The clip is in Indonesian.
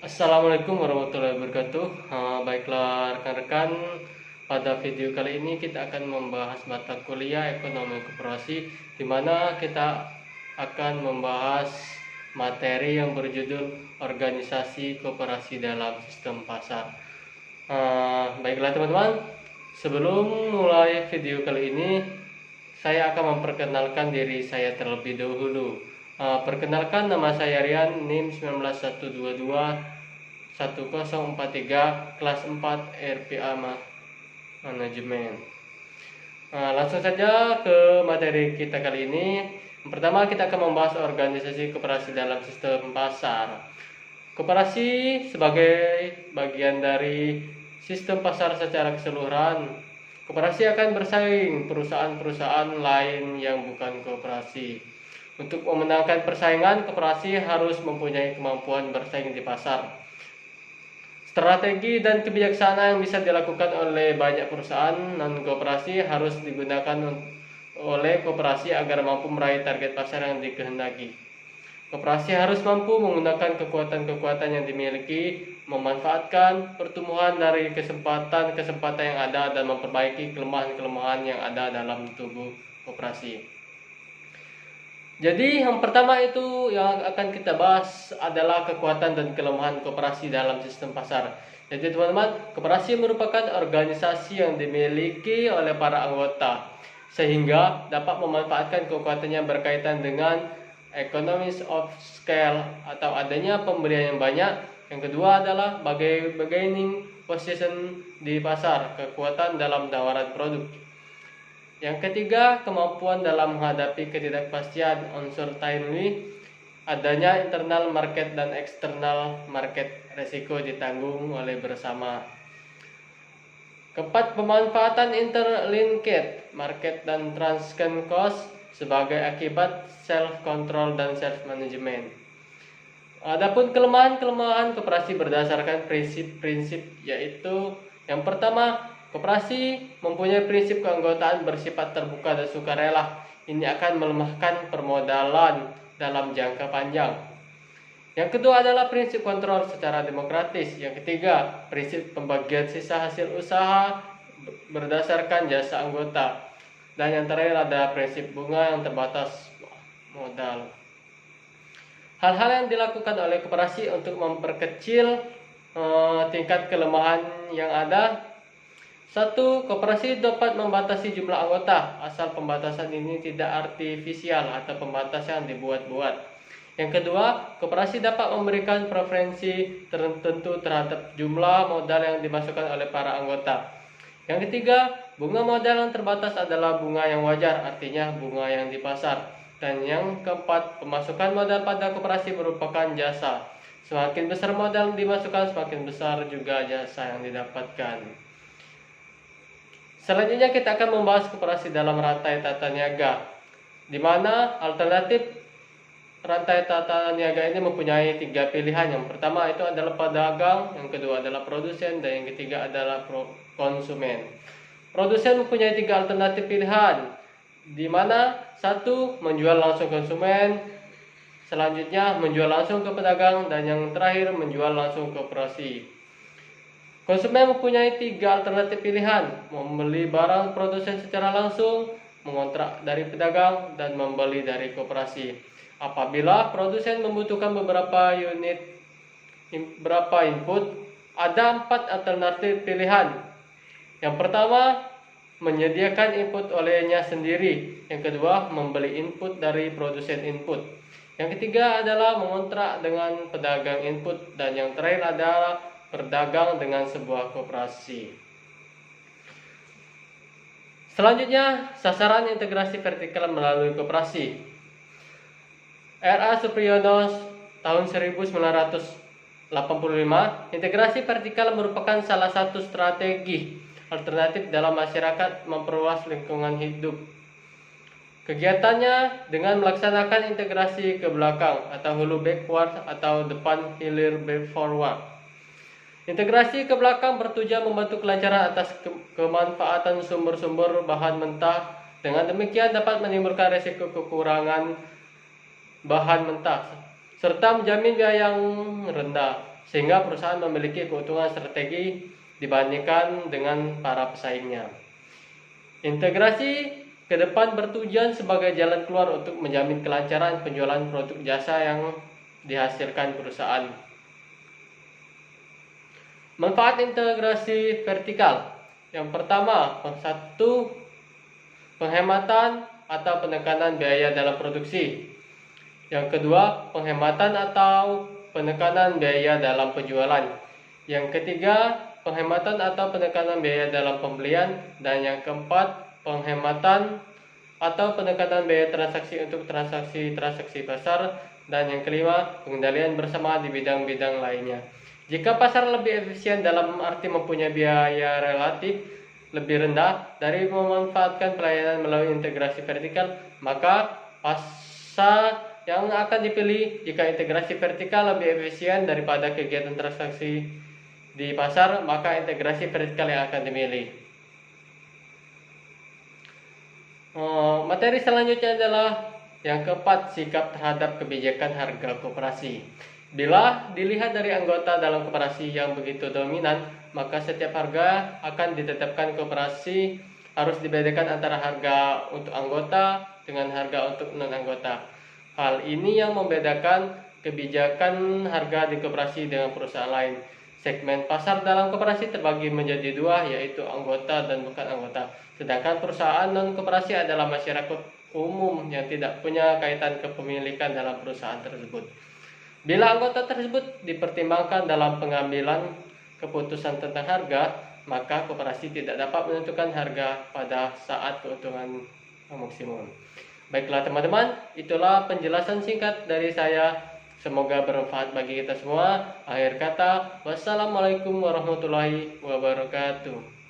Assalamualaikum warahmatullahi wabarakatuh. Baiklah rekan-rekan, pada video kali ini kita akan membahas mata kuliah ekonomi koperasi, di mana kita akan membahas materi yang berjudul organisasi koperasi dalam sistem pasar. Baiklah teman-teman, sebelum mulai video kali ini, saya akan memperkenalkan diri saya terlebih dahulu. Perkenalkan, nama saya Rian, NIM 19122 1043, kelas 4 RPA Manajemen. Langsung saja ke materi kita kali ini. Yang pertama, kita akan membahas organisasi koperasi dalam sistem pasar. Koperasi sebagai bagian dari sistem pasar secara keseluruhan. Koperasi akan bersaing perusahaan-perusahaan lain yang bukan koperasi. Untuk memenangkan persaingan, koperasi harus mempunyai kemampuan bersaing di pasar. Strategi dan kebijaksanaan yang bisa dilakukan oleh banyak perusahaan non-koperasi harus digunakan oleh koperasi agar mampu meraih target pasar yang dikehendaki. Koperasi harus mampu menggunakan kekuatan-kekuatan yang dimiliki, memanfaatkan pertumbuhan dari kesempatan-kesempatan yang ada, dan memperbaiki kelemahan-kelemahan yang ada dalam tubuh koperasi. Jadi yang pertama itu yang akan kita bahas adalah kekuatan dan kelemahan koperasi dalam sistem pasar. Jadi teman-teman, koperasi merupakan organisasi yang dimiliki oleh para anggota, sehingga dapat memanfaatkan kekuatannya berkaitan dengan economies of scale atau adanya pembelian yang banyak. Yang kedua adalah bargaining position di pasar, kekuatan dalam tawaran produk. Yang ketiga, kemampuan dalam menghadapi ketidakpastian, uncertainty, adanya internal market dan external market, resiko ditanggung oleh bersama. Keempat, pemanfaatan interlinked market dan transaction cost sebagai akibat self control dan self management. Adapun kelemahan-kelemahan koperasi berdasarkan prinsip-prinsip, yaitu yang pertama, koperasi mempunyai prinsip keanggotaan bersifat terbuka dan sukarela. Ini akan melemahkan permodalan dalam jangka panjang. Yang kedua adalah prinsip kontrol secara demokratis. Yang ketiga, prinsip pembagian sisa hasil usaha berdasarkan jasa anggota. Dan yang terakhir ada prinsip bunga yang terbatas modal. Hal-hal yang dilakukan oleh koperasi untuk memperkecil tingkat kelemahan yang ada. Satu, koperasi dapat membatasi jumlah anggota, asal pembatasan ini tidak artifisial atau pembatasan yang dibuat-buat. Yang kedua, koperasi dapat memberikan preferensi tertentu terhadap jumlah modal yang dimasukkan oleh para anggota. Yang ketiga, bunga modal yang terbatas adalah bunga yang wajar, artinya bunga yang di pasar. Dan yang keempat, pemasukan modal pada koperasi merupakan jasa. Semakin besar modal yang dimasukkan, semakin besar juga jasa yang didapatkan. Selanjutnya kita akan membahas koperasi dalam rantai tata niaga, di mana alternatif rantai tata niaga ini mempunyai tiga pilihan. Yang pertama itu adalah pedagang, yang kedua adalah produsen, dan yang ketiga adalah konsumen. Produsen mempunyai tiga alternatif pilihan, di mana satu, menjual langsung konsumen, selanjutnya menjual langsung ke pedagang, dan yang terakhir menjual langsung ke koperasi. Konsumen mempunyai tiga alternatif pilihan: membeli barang produsen secara langsung, mengontrak dari pedagang, dan membeli dari koperasi. Apabila produsen membutuhkan beberapa input, ada 4 alternatif pilihan. Yang pertama, menyediakan input olehnya sendiri. Yang kedua, membeli input dari produsen input. Yang ketiga adalah mengontrak dengan pedagang input. Dan yang terakhir adalah berdagang dengan sebuah koperasi. Selanjutnya, sasaran integrasi vertikal melalui koperasi. R.A. Supriyono tahun 1985, integrasi vertikal merupakan salah satu strategi alternatif dalam masyarakat memperluas lingkungan hidup. Kegiatannya dengan melaksanakan integrasi ke belakang atau hulu backward atau depan hilir forward. Integrasi ke belakang bertujuan membantu kelancaran atas kemanfaatan sumber-sumber bahan mentah. Dengan demikian dapat menimbulkan risiko kekurangan bahan mentah serta menjamin biaya yang rendah. sehingga perusahaan memiliki keuntungan strategi dibandingkan dengan para pesaingnya. Integrasi ke depan bertujuan sebagai jalan keluar untuk menjamin kelancaran penjualan produk jasa yang dihasilkan perusahaan. Manfaat integrasi vertikal. Yang pertama, satu, penghematan atau penekanan biaya dalam produksi. Yang kedua, penghematan atau penekanan biaya dalam penjualan. Yang ketiga, penghematan atau penekanan biaya dalam pembelian. Dan yang keempat, penghematan atau penekanan biaya transaksi untuk transaksi pasar. Dan yang kelima, pengendalian bersama di bidang-bidang lainnya. Jika pasar lebih efisien dalam arti mempunyai biaya relatif lebih rendah dari memanfaatkan pelayanan melalui integrasi vertikal, maka pasar yang akan dipilih. Jika integrasi vertikal lebih efisien daripada kegiatan transaksi di pasar, maka integrasi vertikal yang akan dimilih. Materi selanjutnya adalah yang keempat, sikap terhadap kebijakan harga koperasi. Bila dilihat dari anggota dalam koperasi yang begitu dominan, maka setiap harga akan ditetapkan koperasi harus dibedakan antara harga untuk anggota dengan harga untuk non-anggota. Hal ini yang membedakan kebijakan harga di koperasi dengan perusahaan lain. Segmen pasar dalam koperasi terbagi menjadi dua, yaitu anggota dan bukan anggota. Sedangkan perusahaan non-koperasi adalah masyarakat umum yang tidak punya kaitan kepemilikan dalam perusahaan tersebut. Bila anggota tersebut dipertimbangkan dalam pengambilan keputusan tentang harga, maka koperasi tidak dapat menentukan harga pada saat keuntungan maksimum. Baiklah teman-teman, itulah penjelasan singkat dari saya. Semoga bermanfaat bagi kita semua. Akhir kata, wassalamualaikum warahmatullahi wabarakatuh.